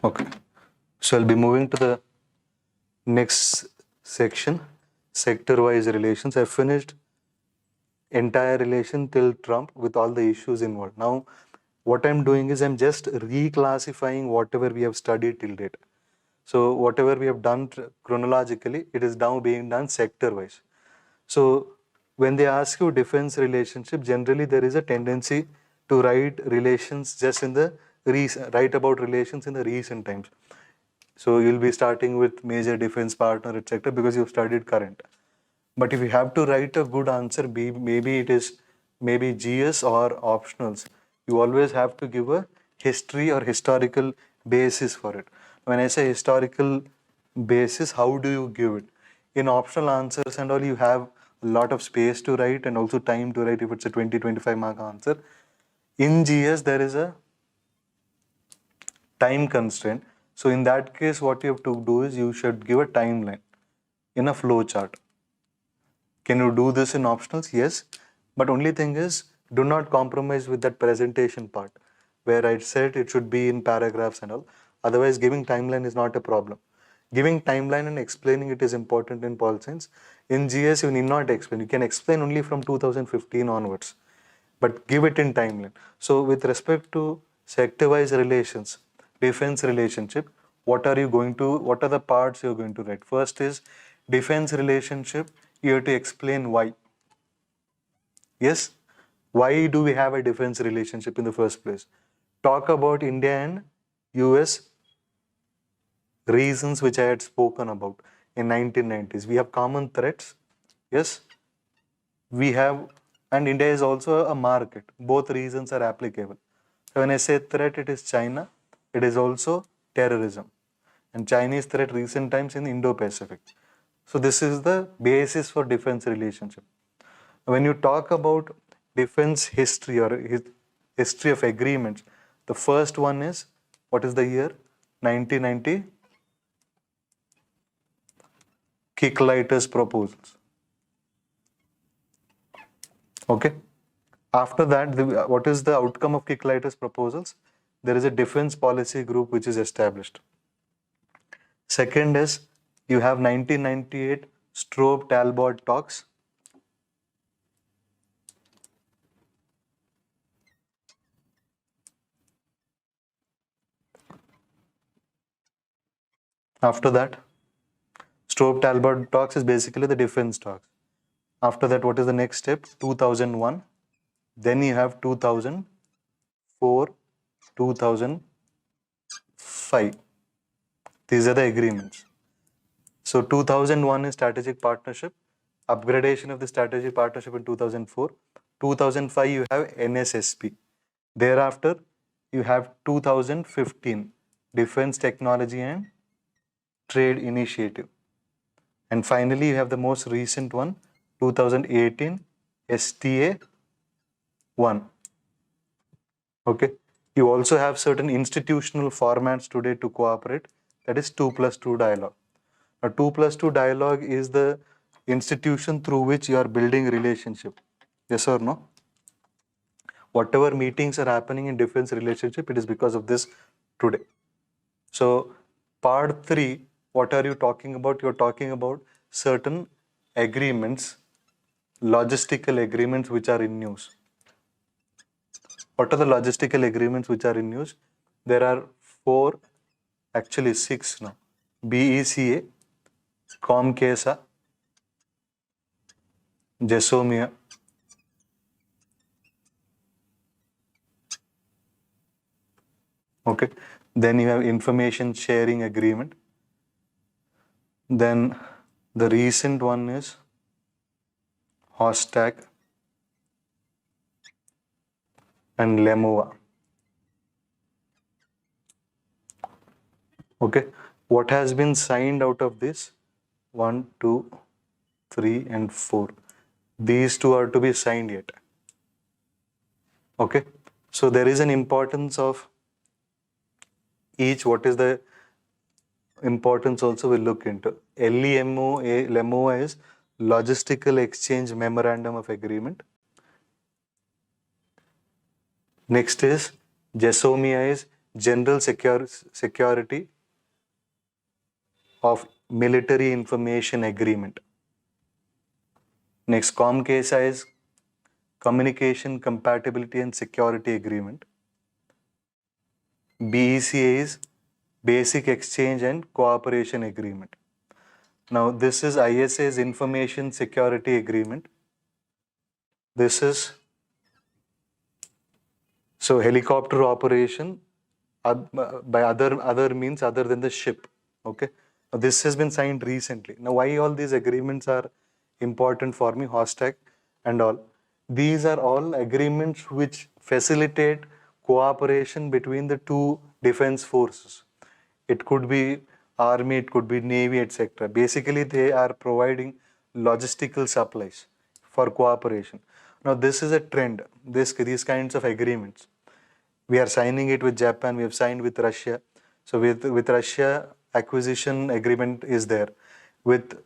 Okay. So I'll be moving to the next section, sector-wise relations. I finished entire relation till Trump with all the issues involved. Now, what I'm doing is I'm just reclassifying whatever we have studied till date. So whatever we have done chronologically, it is now being done sector-wise. So when they ask you defense relationship, generally there is a tendency to write relations just in the write about relations in the recent times. So you'll be starting with major defense partner, etc., because you've studied current. But if you have to write a good answer, maybe it is maybe GS or optionals. You always have to give a history or historical basis for it. When I say historical basis, how do you give it? In optional answers and all, you have a lot of space to write and also time to write if it's a 20-25 mark answer. In GS, there is a time constraint. So in that case, what you have to do is you should give a timeline in a flow chart. Can you do this in optionals? Yes. But only thing is, do not compromise with that presentation part where I said it should be in paragraphs and all. Otherwise, giving timeline is not a problem. Giving timeline and explaining it is important in pol science. In GS, you need not explain. You can explain only from 2015 onwards, but give it in timeline. So with respect to sector-wise relations, defense relationship, what are the parts you're going to write? First is defense relationship, you have to explain why. Yes, why do we have a defense relationship in the first place? Talk about India and US reasons which I had spoken about in 1990s. We have common threats. Yes, we have, and India is also a market. Both reasons are applicable. So when I say threat, it is China. It is also terrorism. And Chinese threat recent times in Indo-Pacific. So this is the basis for defense relationship. When you talk about defense history or history of agreements, the first one is, what is the year? 1990, Kicklighter's proposals. Okay. After that, what is the outcome of Kicklighter's proposals? There is a defense policy group which is established. Second is, you have 1998 Strobe-Talbot talks. After that, Strobe-Talbot talks is basically the defense talks. After that, what is the next step? 2001. Then you have 2004, 2005. These are the agreements. So 2001 is strategic partnership, upgradation of the strategic partnership in 2004. 2005, you have NSSP. Thereafter, you have 2015, Defense Technology and Trade Initiative. And finally, you have the most recent one, 2018, STA 1. Okay. You also have certain institutional formats today to cooperate. That is 2+2 dialogue. Now, 2+2 dialogue is the institution through which you are building relationship. Yes or no? Whatever meetings are happening in defense relationship, it is because of this today. So, part 3, what are you talking about? You're talking about certain agreements, logistical agreements which are in news. What are the logistical agreements which are in use? There are 4, actually 6 now. BECA, COMCASA, JESOMIA, okay. Then you have information sharing agreement. Then the recent one is HOSTAG and LEMOA. Okay. What has been signed out of this? 1, 2, 3, and 4. These 2 are to be signed yet. Okay. So there is an importance of each. What is the importance also we'll look into. LEMOA is Logistical Exchange Memorandum of Agreement. Next is JESOMIA is General Security of Military Information Agreement. Next, COMCASA is Communication Compatibility and Security Agreement. BECA is Basic Exchange and Cooperation Agreement. Now, this is ISA's Information Security Agreement. This is so helicopter operation by other means other than the ship. Okay, now, this has been signed recently. Now, why all these agreements are important for me, HOSTAC and all? These are all agreements which facilitate cooperation between the two defense forces. It could be army, it could be navy, etc. Basically, they are providing logistical supplies for cooperation. Now, this is a trend. These kinds of agreements. We are signing it with Japan. We have signed with Russia. So with Russia, acquisition agreement is there. With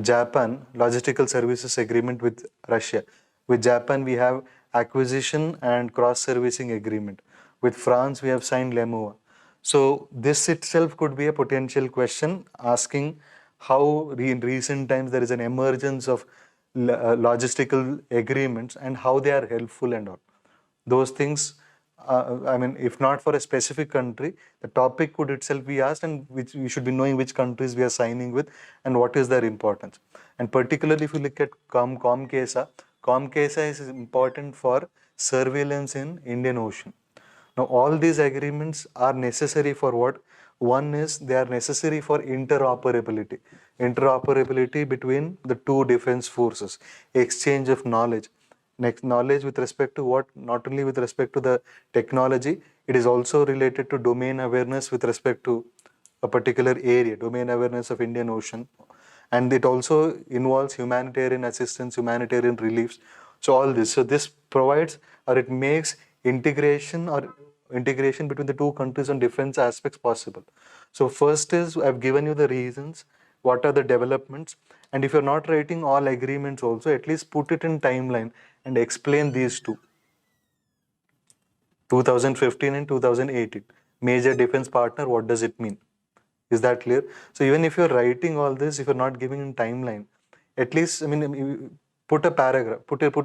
Japan, logistical services agreement with Russia. With Japan, we have acquisition and cross-servicing agreement. With France, we have signed LEMUA. So this itself could be a potential question asking how in recent times there is an emergence of logistical agreements and how they are helpful and all. Those things, I mean, if not for a specific country, the topic could itself be asked, and which we should be knowing which countries we are signing with and what is their importance. And particularly if you look at COMCASA, COMCASA is important for surveillance in Indian Ocean. Now, all these agreements are necessary for what? One is they are necessary for interoperability. Interoperability between the two defense forces, exchange of knowledge. Next, knowledge with respect to what? Not only with respect to the technology, it is also related to domain awareness with respect to a particular area, domain awareness of Indian Ocean. And it also involves humanitarian assistance, humanitarian reliefs. So all this. So this provides or it makes integration between the two countries on defense aspects possible. So first is I've given you the reasons, what are the developments, and if you're not writing all agreements also, at least put it in timeline and explain these two. 2015 and 2018. Major defense partner, what does it mean? Is that clear? So even if you're writing all this, if you're not giving in timeline, at least, I mean, put a paragraph,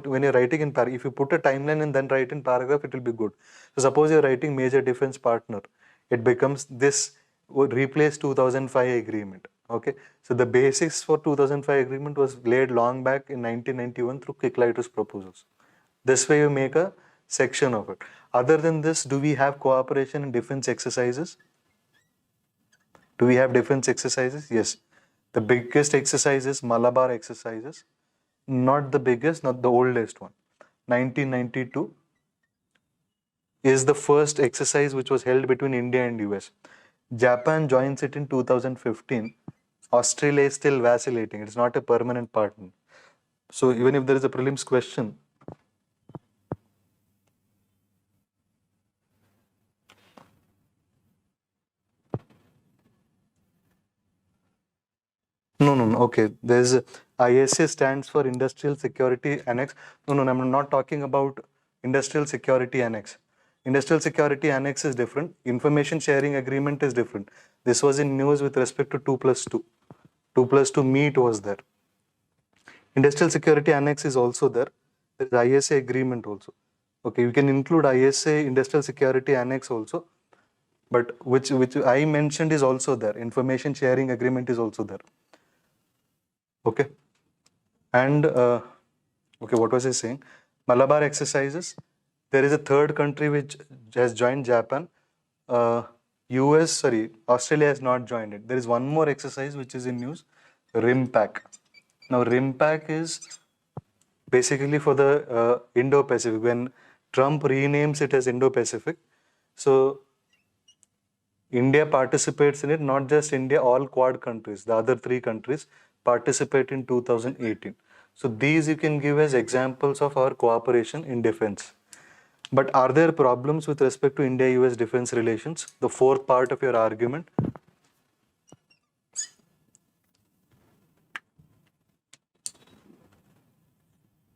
when you're writing in paragraph, if you put a timeline and then write in paragraph, it will be good. So suppose you're writing major defense partner, it becomes this would replace 2005 agreement. Okay. So the basics for 2005 agreement was laid long back in 1991 through Kicklighter's proposals. This way you make a section of it. Other than this, do we have cooperation in defense exercises? Do we have defense exercises? Yes. The biggest exercise is Malabar exercises. Not the biggest, not the oldest one. 1992 is the first exercise which was held between India and US. Japan joins it in 2015. Australia is still vacillating. It's not a permanent partner. So even if there is a prelims question, no. Okay, there's ISA stands for Industrial Security Annex. No, I'm not talking about Industrial Security Annex. Industrial Security Annex is different. Information Sharing Agreement is different. This was in news with respect to 2+2. 2+2 meet was there. Industrial Security Annex is also there. There is ISA agreement also. Okay, you can include ISA Industrial Security Annex also, but which I mentioned is also there. Information Sharing Agreement is also there. Okay. And okay, what was I saying? Malabar exercises. There is a third country which has joined Japan. Australia has not joined it. There is one more exercise which is in news, RIMPAC. Now, RIMPAC is basically for the Indo-Pacific. When Trump renames it as Indo-Pacific, so India participates in it, not just India, all Quad countries, the other 3 countries participate in 2018. So these you can give as examples of our cooperation in defense. But are there problems with respect to India-US defense relations? The fourth part of your argument.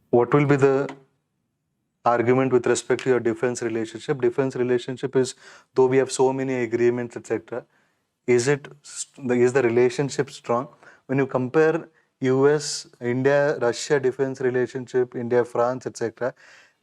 What will be the argument with respect to your defense relationship. Defense relationship is, though we have so many agreements, etc., is the relationship strong? When you compare US, India, Russia defense relationship, India, France, etc.,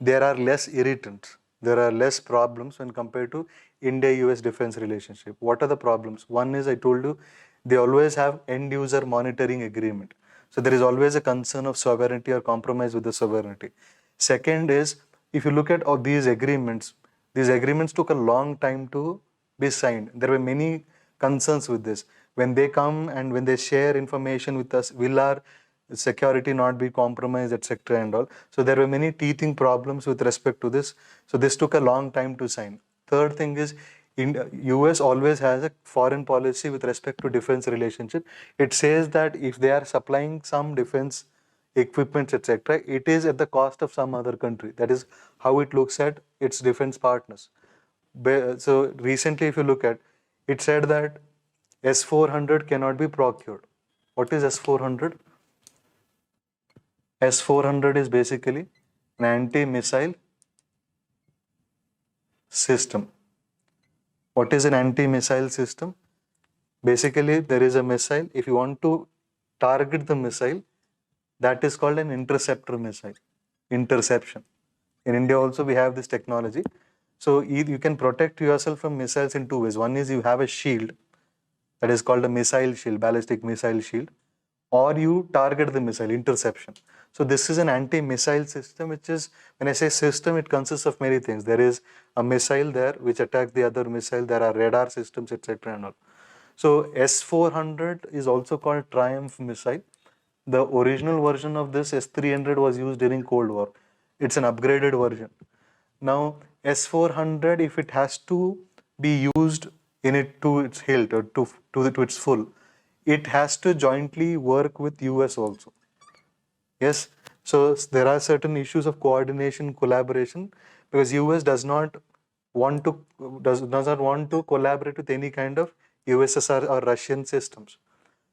there are less irritants. There are less problems when compared to India-US defense relationship. What are the problems? One is, I told you, they always have end-user monitoring agreement. So there is always a concern of sovereignty or compromise with the sovereignty. Second is, if you look at all these agreements took a long time to be signed. There were many concerns with this. When they come and when they share information with us, will our security not be compromised, etc. and all. So there were many teething problems with respect to this. So this took a long time to sign. Third thing is, US always has a foreign policy with respect to defense relationship. It says that if they are supplying some defense equipment, etc., it is at the cost of some other country. That is how it looks at its defense partners. So recently, if you look at, it said that S-400 cannot be procured. What is S-400? S-400 is basically an anti-missile system. What is an anti-missile system? Basically, there is a missile. If you want to target the missile, that is called an interceptor missile. Interception. In India also, we have this technology. So you can protect yourself from missiles in two ways. One is you have a shield that is called a missile shield, ballistic missile shield, or you target the missile, interception. So this is an anti-missile system, which is, when I say system, it consists of many things. There is a missile there which attacks the other missile. There are radar systems, etc. and all. So S-400 is also called Triumph missile. The original version of this S-300 was used during Cold War. It's an upgraded version. Now S-400, if it has to be used in it to its hilt or to its full, it has to jointly work with US also. Yes, so there are certain issues of coordination, collaboration, because US does not want to collaborate with any kind of USSR or Russian systems.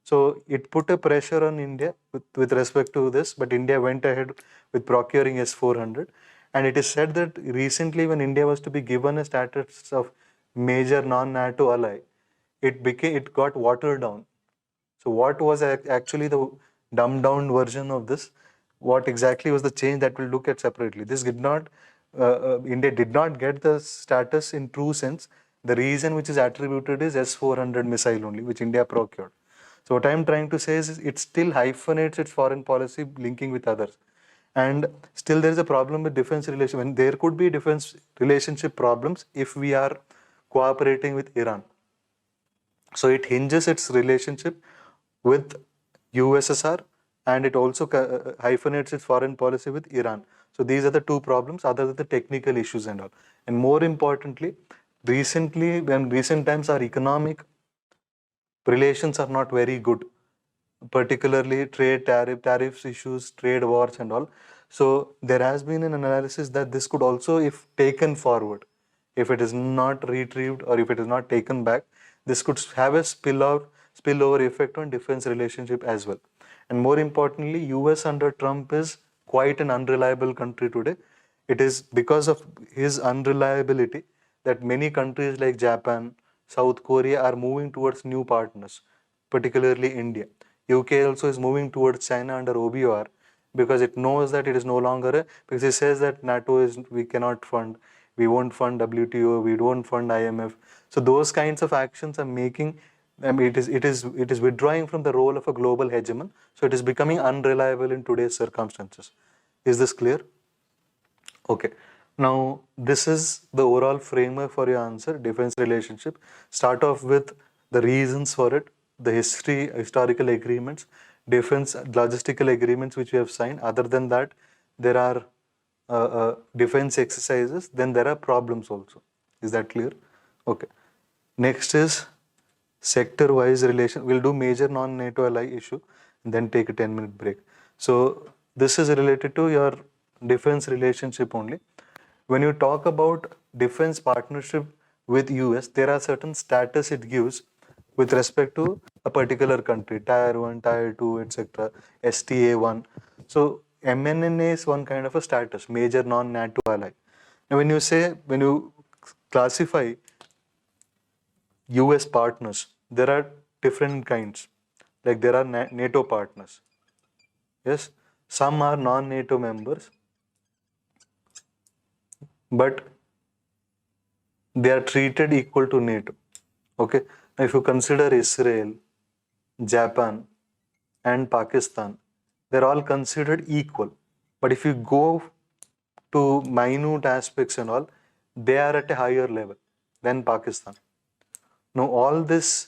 So it put a pressure on India with respect to this, but India went ahead with procuring S-400. And it is said that recently, when India was to be given a status of major non-NATO ally, it got watered down. So what was actually the dumbed down version of this? What exactly was the change that we'll look at separately? This did not, India did not get the status in true sense. The reason which is attributed is S-400 missile only, which India procured. So what I'm trying to say is, it still hyphenates its foreign policy linking with others. And still there is a problem with defense relation. When there could be defense relationship problems if we are cooperating with Iran. So it hinges its relationship with USSR, and it also hyphenates its foreign policy with Iran. So these are the two problems other than the technical issues and all. And more importantly, recently, when recent times, our economic relations are not very good, particularly tariffs issues, trade wars and all. So there has been an analysis that this could also, if taken forward, if it is not retrieved or if it is not taken back, this could have a spillover effect on defense relationship as well. And more importantly, US under Trump is quite an unreliable country today. It is because of his unreliability that many countries like Japan, South Korea are moving towards new partners, particularly India. UK also is moving towards China under OBOR because it knows that it is no longer because it says that NATO is, we cannot fund, we won't fund WTO, we don't fund IMF. So those kinds of actions are making, I mean, it is withdrawing from the role of a global hegemon. So it is becoming unreliable in today's circumstances. Is this clear? Okay. Now, this is the overall framework for your answer, defense relationship. Start off with the reasons for it, the historical agreements, defense logistical agreements which we have signed. Other than that, there are defense exercises, then there are problems also. Is that clear? Okay. Next is sector-wise relation. We'll do major non-NATO ally issue and then take a 10-minute break. So this is related to your defense relationship only. When you talk about defense partnership with US, there are certain status it gives with respect to a particular country, Tier 1, Tier 2, etc., STA1. So MNNA is one kind of a status, major non-NATO ally. Now, when you classify US partners, there are different kinds. Like there are NATO partners. Yes, some are non-NATO members, but they are treated equal to NATO. Okay, now if you consider Israel, Japan, and Pakistan, they're all considered equal. But if you go to minute aspects and all, they are at a higher level than Pakistan. Now, all this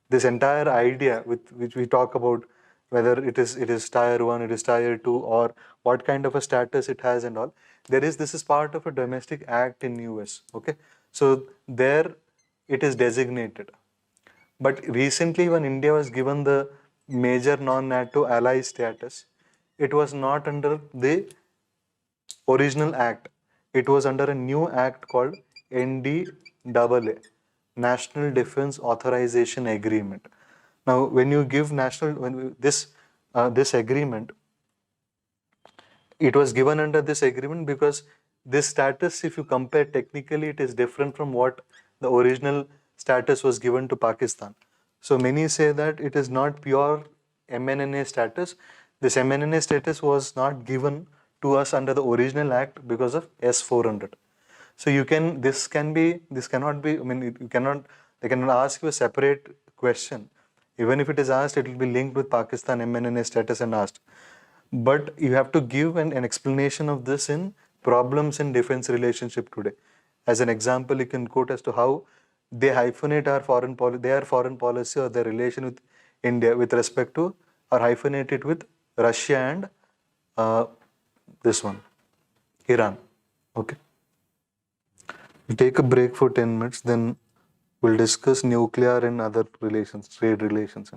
entire idea with which we talk about, whether it is tier 1, it is tier 2, or what kind of a status it has and all, this is part of a domestic act in US. Okay, so there it is designated. But recently, when India was given the major non-NATO ally status, it was not under the original act. It was under a new act called NDAA, National Defense Authorization Agreement. Now, when you give this agreement, it was given under this agreement because this status, if you compare technically, it is different from what the original status was given to Pakistan. So many say that it is not pure MNNA status. This MNNA status was not given to us under the original act because of S-400. So this cannot be, I mean, they cannot ask you a separate question. Even if it is asked, it will be linked with Pakistan MNNA status and asked. But you have to give an explanation of this in problems in defense relationship today. As an example, you can quote as to how they hyphenate their foreign policy or their relation with India with respect to, or hyphenate it with Russia and this one, Iran. Okay. We'll take a break for 10 minutes, then we'll discuss nuclear and other relations, trade relations.